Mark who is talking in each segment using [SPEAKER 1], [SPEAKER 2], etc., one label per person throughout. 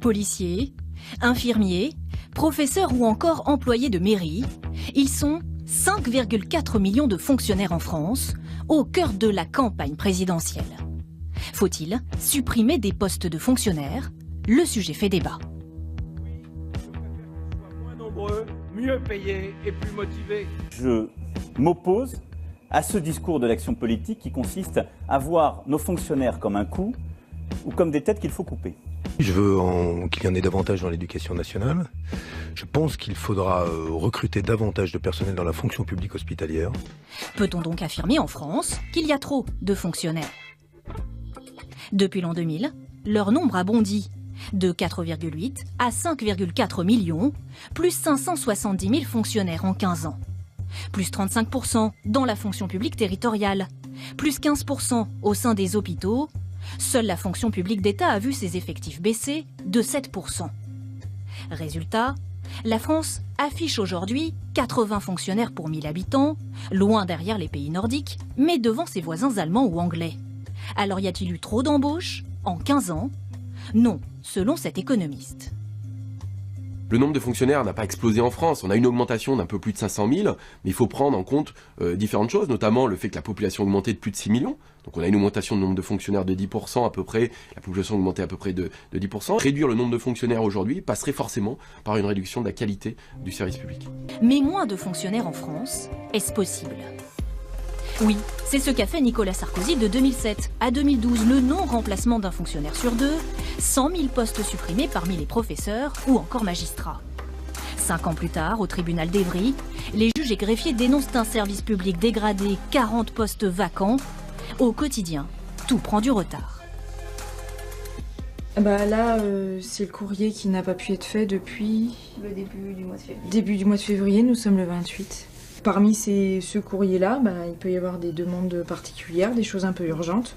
[SPEAKER 1] Policiers, infirmiers, professeurs ou encore employés de mairie, ils sont 5,4 millions de fonctionnaires en France, au cœur de la campagne présidentielle. Faut-il supprimer des postes de fonctionnaires? Le sujet fait débat.
[SPEAKER 2] Oui, je préfère qu'ils soient moins nombreux, mieux payés et plus motivés.
[SPEAKER 3] Je m'oppose à ce discours de l'action politique qui consiste à voir nos fonctionnaires comme un coût ou comme des têtes qu'il faut couper.
[SPEAKER 4] Je veux qu'il y en ait davantage dans l'éducation nationale. Je pense qu'il faudra recruter davantage de personnel dans la fonction publique hospitalière.
[SPEAKER 1] Peut-on donc affirmer en France qu'il y a trop de fonctionnaires? Depuis l'an 2000, leur nombre a bondi de 4,8 à 5,4 millions, plus 570 000 fonctionnaires en 15 ans. Plus 35% dans la fonction publique territoriale, plus 15% au sein des hôpitaux. Seule la fonction publique d'État a vu ses effectifs baisser de 7%. Résultat, la France affiche aujourd'hui 80 fonctionnaires pour 1000 habitants, loin derrière les pays nordiques, mais devant ses voisins allemands ou anglais. Alors y a-t-il eu trop d'embauches en 15 ans? Non, selon cet économiste.
[SPEAKER 5] Le nombre de fonctionnaires n'a pas explosé en France. On a une augmentation d'un peu plus de 500 000, mais il faut prendre en compte différentes choses, notamment le fait que la population a augmenté de plus de 6 millions. Donc on a une augmentation du nombre de fonctionnaires de 10% à peu près, la population a augmenté à peu près de 10%. Réduire le nombre de fonctionnaires aujourd'hui passerait forcément par une réduction de la qualité du service public.
[SPEAKER 1] Mais moins de fonctionnaires en France, est-ce possible? Oui, c'est ce qu'a fait Nicolas Sarkozy de 2007 à 2012, le non-remplacement d'un fonctionnaire sur deux, 100 000 postes supprimés parmi les professeurs ou encore magistrats. 5 ans plus tard, au tribunal d'Évry, les juges et greffiers dénoncent un service public dégradé, 40 postes vacants. Au quotidien, tout prend du retard.
[SPEAKER 6] Là, c'est le courrier qui n'a pas pu être fait depuis...
[SPEAKER 7] Le début du mois de février.
[SPEAKER 6] Début du mois de février, nous sommes le 28. Parmi ce courrier-là, il peut y avoir des demandes particulières, des choses un peu urgentes,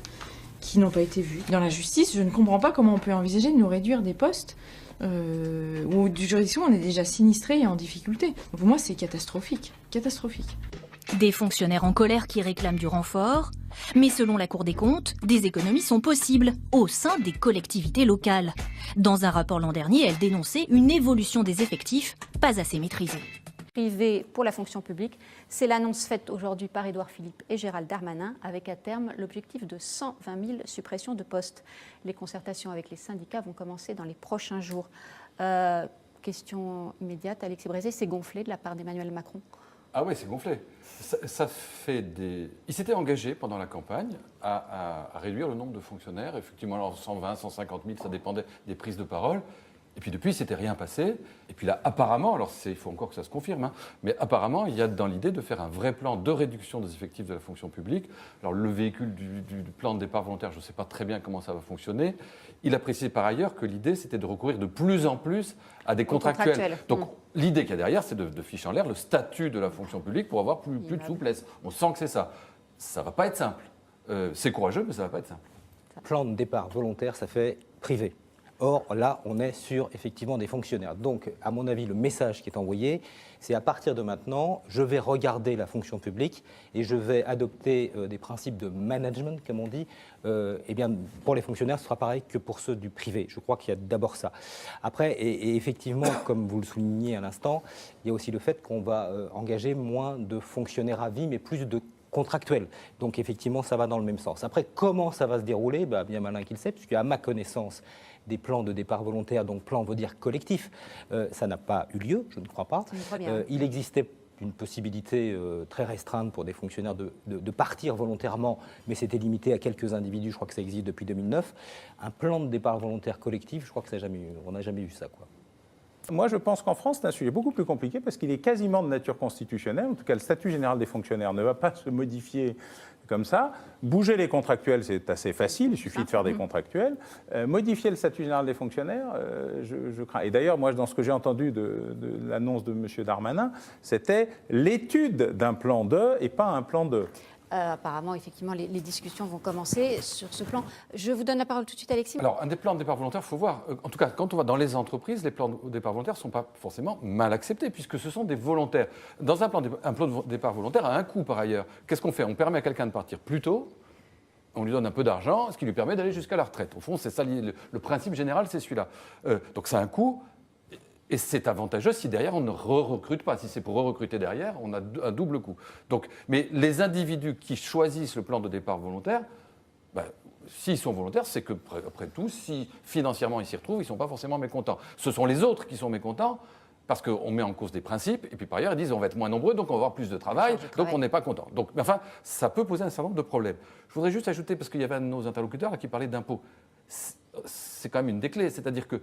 [SPEAKER 6] qui n'ont pas été vues. Dans la justice, je ne comprends pas comment on peut envisager de nous réduire des postes où du juridiction on est déjà sinistré et en difficulté. Donc pour moi, c'est catastrophique. Catastrophique.
[SPEAKER 1] Des fonctionnaires en colère qui réclament du renfort, mais selon la Cour des comptes, des économies sont possibles au sein des collectivités locales. Dans un rapport l'an dernier, elle dénonçait une évolution des effectifs pas assez maîtrisée.
[SPEAKER 7] Privé pour la fonction publique, c'est l'annonce faite aujourd'hui par Édouard Philippe et Gérald Darmanin, avec à terme l'objectif de 120 000 suppressions de postes. Les concertations avec les syndicats vont commencer dans les prochains jours. Question immédiate, Alexis Brézé, c'est gonflé de la part d'Emmanuel Macron?
[SPEAKER 8] Ah oui, c'est gonflé. Ça fait des... Il s'était engagé pendant la campagne à réduire le nombre de fonctionnaires. Effectivement, alors 120, 150 000, ça dépendait des prises de parole. Et puis depuis, il ne s'était rien passé. Et puis là, apparemment, alors il faut encore que ça se confirme, mais apparemment, il y a dans l'idée de faire un vrai plan de réduction des effectifs de la fonction publique. Alors le véhicule du plan de départ volontaire, je ne sais pas très bien comment ça va fonctionner. Il a précisé par ailleurs que l'idée, c'était de recourir de plus en plus à des contractuels. Donc l'idée qu'il y a derrière, c'est de ficher en l'air le statut de la fonction publique pour avoir plus de souplesse. On sent que c'est ça. Ça ne va pas être simple. C'est courageux, mais ça ne va pas être simple.
[SPEAKER 9] Plan de départ volontaire, ça fait privé. Or, là, on est sur, effectivement, des fonctionnaires. Donc, à mon avis, le message qui est envoyé, c'est à partir de maintenant, je vais regarder la fonction publique et je vais adopter des principes de management, comme on dit. Pour les fonctionnaires, ce sera pareil que pour ceux du privé. Je crois qu'il y a d'abord ça. Après, et effectivement, comme vous le soulignez à l'instant, il y a aussi le fait qu'on va engager moins de fonctionnaires à vie, mais plus de contractuels. Donc, effectivement, ça va dans le même sens. Après, comment ça va se dérouler? Bien malin qu'il sait, puisque à ma connaissance, des plans de départ volontaire, donc plans, on veut dire collectifs, ça n'a pas eu lieu, je ne crois pas. Il existait une possibilité très restreinte pour des fonctionnaires de partir volontairement, mais c'était limité à quelques individus, je crois que ça existe depuis 2009. Un plan de départ volontaire collectif, je crois que ça on n'a jamais eu ça, quoi.
[SPEAKER 10] Moi, je pense qu'en France, c'est un sujet beaucoup plus compliqué parce qu'il est quasiment de nature constitutionnelle. En tout cas, le statut général des fonctionnaires ne va pas se modifier comme ça. Bouger les contractuels, c'est assez facile, il suffit de faire des contractuels. Modifier le statut général des fonctionnaires, je crains. Et d'ailleurs, moi, dans ce que j'ai entendu de l'annonce de M. Darmanin, c'était l'étude d'un plan de et pas un plan de.
[SPEAKER 7] Apparemment, effectivement, les discussions vont commencer sur ce plan. Je vous donne la parole tout de suite, Alexis.
[SPEAKER 8] Alors, un des plans de départ volontaire, il faut voir. En tout cas, quand on va dans les entreprises, les plans de départ volontaire ne sont pas forcément mal acceptés, puisque ce sont des volontaires. Dans un plan de départ volontaire a un coût, par ailleurs. Qu'est-ce qu'on fait? On permet à quelqu'un de partir plus tôt, on lui donne un peu d'argent, ce qui lui permet d'aller jusqu'à la retraite. Au fond, c'est ça, le principe général, c'est celui-là. Donc ça a un coût, et c'est avantageux si derrière on ne recrute pas. Si c'est pour recruter derrière, on a un double coût. Donc, mais les individus qui choisissent le plan de départ volontaire, s'ils sont volontaires, c'est que, après tout, si financièrement ils s'y retrouvent, ils ne sont pas forcément mécontents. Ce sont les autres qui sont mécontents, parce qu'on met en cause des principes, et puis par ailleurs, ils disent on va être moins nombreux, donc on va avoir plus de travail, donc on n'est pas content. Donc, enfin, ça peut poser un certain nombre de problèmes. Je voudrais juste ajouter, parce qu'il y avait un de nos interlocuteurs là, qui parlait d'impôts. C'est quand même une des clés, c'est-à-dire que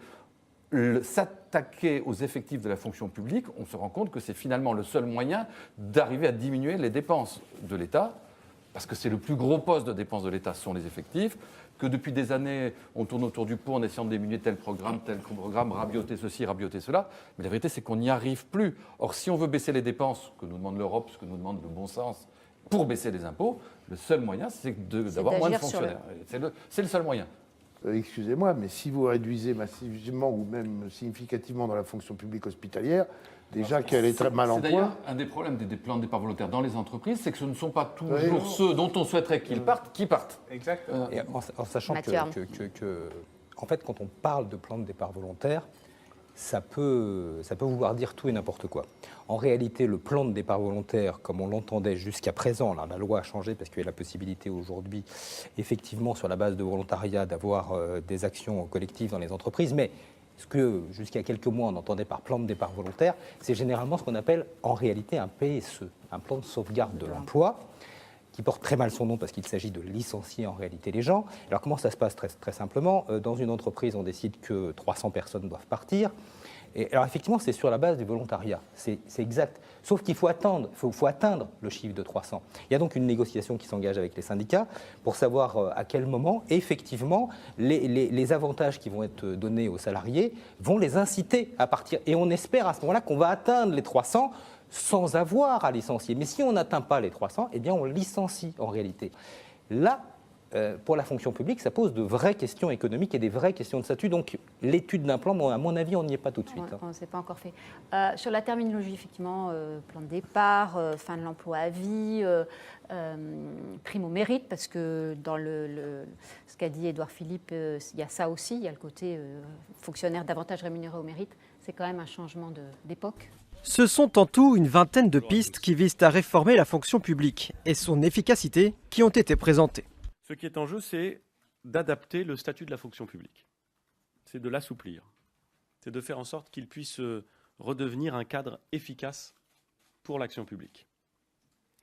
[SPEAKER 8] s'attaquer aux effectifs de la fonction publique, on se rend compte que c'est finalement le seul moyen d'arriver à diminuer les dépenses de l'État, parce que c'est le plus gros poste de dépenses de l'État, ce sont les effectifs, que depuis des années, on tourne autour du pot en essayant de diminuer tel programme, rabioter ceci, rabioter cela. Mais la vérité, c'est qu'on n'y arrive plus. Or, si on veut baisser les dépenses, ce que nous demande l'Europe, ce que nous demande le bon sens, pour baisser les impôts, le seul moyen, c'est d'avoir moins de fonctionnaires. C'est le seul moyen.
[SPEAKER 11] Excusez-moi, mais si vous réduisez massivement ou même significativement dans la fonction publique hospitalière, déjà qu'elle est très mal en point.
[SPEAKER 8] C'est d'ailleurs un des problèmes des plans de départ volontaires dans les entreprises, c'est que ce ne sont pas toujours ceux dont on souhaiterait qu'ils partent qui partent.
[SPEAKER 10] Exactement.
[SPEAKER 9] Et en sachant que, en fait, quand on parle de plan de départ volontaire, ça peut vouloir dire tout et n'importe quoi. En réalité, le plan de départ volontaire, comme on l'entendait jusqu'à présent, là, la loi a changé parce qu'il y a la possibilité aujourd'hui, effectivement, sur la base de volontariat, d'avoir des actions collectives dans les entreprises, mais ce que, jusqu'à quelques mois, on entendait par plan de départ volontaire, c'est généralement ce qu'on appelle en réalité un PSE, un plan de sauvegarde de l'emploi, qui porte très mal son nom parce qu'il s'agit de licencier en réalité les gens. Alors comment ça se passe très simplement? Dans une entreprise, on décide que 300 personnes doivent partir. Et alors effectivement, c'est sur la base du volontariat, c'est exact. Sauf qu'il faut atteindre le chiffre de 300. Il y a donc une négociation qui s'engage avec les syndicats pour savoir à quel moment, effectivement, les avantages qui vont être donnés aux salariés vont les inciter à partir. Et on espère à ce moment-là qu'on va atteindre les 300 sans avoir à licencier. Mais si on n'atteint pas les 300, eh bien on licencie en réalité. Là, pour la fonction publique, ça pose de vraies questions économiques et des vraies questions de statut. Donc l'étude d'un plan, bon, à mon avis, on n'y est pas tout de suite.
[SPEAKER 7] On ne s'est pas encore fait. Sur la terminologie, effectivement, plan de départ, fin de l'emploi à vie, prime au mérite, parce que dans ce qu'a dit Édouard Philippe, il y a ça aussi, il y a le côté fonctionnaire davantage rémunéré au mérite. C'est quand même un changement d'époque.
[SPEAKER 12] Ce sont en tout une vingtaine de pistes qui visent à réformer la fonction publique et son efficacité qui ont été présentées.
[SPEAKER 13] Ce qui est en jeu, c'est d'adapter le statut de la fonction publique. C'est de l'assouplir. C'est de faire en sorte qu'il puisse redevenir un cadre efficace pour l'action publique.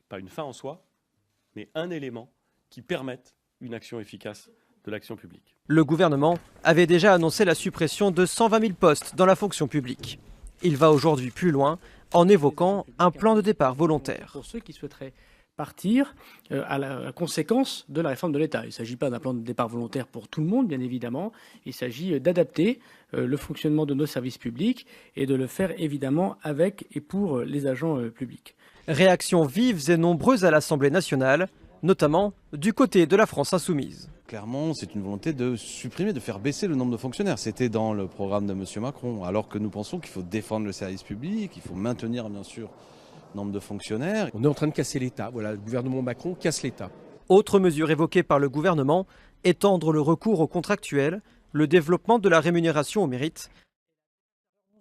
[SPEAKER 13] Pas une fin en soi, mais un élément qui permette une action efficace de l'action publique.
[SPEAKER 12] Le gouvernement avait déjà annoncé la suppression de 120 000 postes dans la fonction publique. Il va aujourd'hui plus loin en évoquant un plan de départ volontaire.
[SPEAKER 14] Pour ceux qui souhaiteraient partir à la conséquence de la réforme de l'État. Il ne s'agit pas d'un plan de départ volontaire pour tout le monde, bien évidemment. Il s'agit d'adapter le fonctionnement de nos services publics et de le faire évidemment avec et pour les agents publics.
[SPEAKER 12] Réactions vives et nombreuses à l'Assemblée nationale, notamment du côté de la France insoumise.
[SPEAKER 15] Clairement, c'est une volonté de supprimer, de faire baisser le nombre de fonctionnaires. C'était dans le programme de M. Macron, alors que nous pensons qu'il faut défendre le service public, il faut maintenir bien sûr nombre de fonctionnaires.
[SPEAKER 16] On est en train de casser l'État. Voilà, le gouvernement Macron casse l'État.
[SPEAKER 12] Autre mesure évoquée par le gouvernement, étendre le recours aux contractuels, le développement de la rémunération au mérite.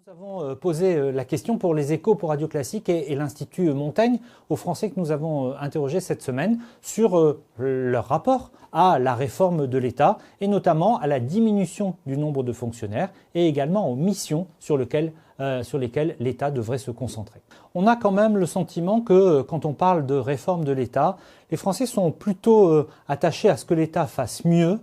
[SPEAKER 17] Nous avons posé la question pour les Échos, pour Radio Classique et l'Institut Montaigne aux Français que nous avons interrogés cette semaine sur leur rapport à la réforme de l'État et notamment à la diminution du nombre de fonctionnaires et également aux missions sur lesquelles l'État devrait se concentrer. On a quand même le sentiment que quand on parle de réforme de l'État, les Français sont plutôt attachés à ce que l'État fasse mieux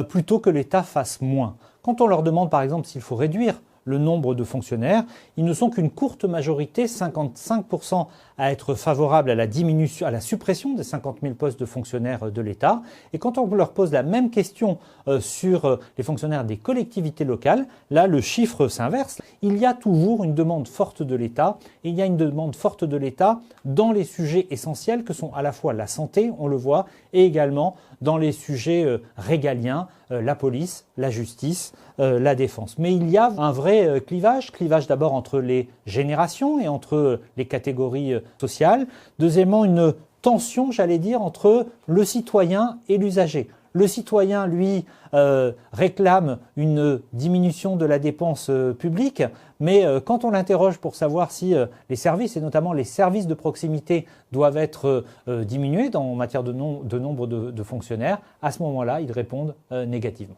[SPEAKER 17] plutôt que l'État fasse moins. Quand on leur demande par exemple s'il faut réduire le nombre de fonctionnaires, ils ne sont qu'une courte majorité, 55% à être favorables à la suppression des 50 000 postes de fonctionnaires de l'État. Et quand on leur pose la même question sur les fonctionnaires des collectivités locales, là le chiffre s'inverse. Il y a toujours une demande forte de l'État. Il y a une demande forte de l'État dans les sujets essentiels que sont à la fois la santé, on le voit, et également dans les sujets régaliens, la police, la justice, la défense. Mais il y a un vrai clivage d'abord entre les générations et entre les catégories sociales. Deuxièmement, une tension, j'allais dire, entre le citoyen et l'usager. Le citoyen, lui, réclame une diminution de la dépense publique, mais quand on l'interroge pour savoir si les services, et notamment les services de proximité, doivent être diminués en matière de nombre de fonctionnaires, à ce moment-là, ils répondent négativement.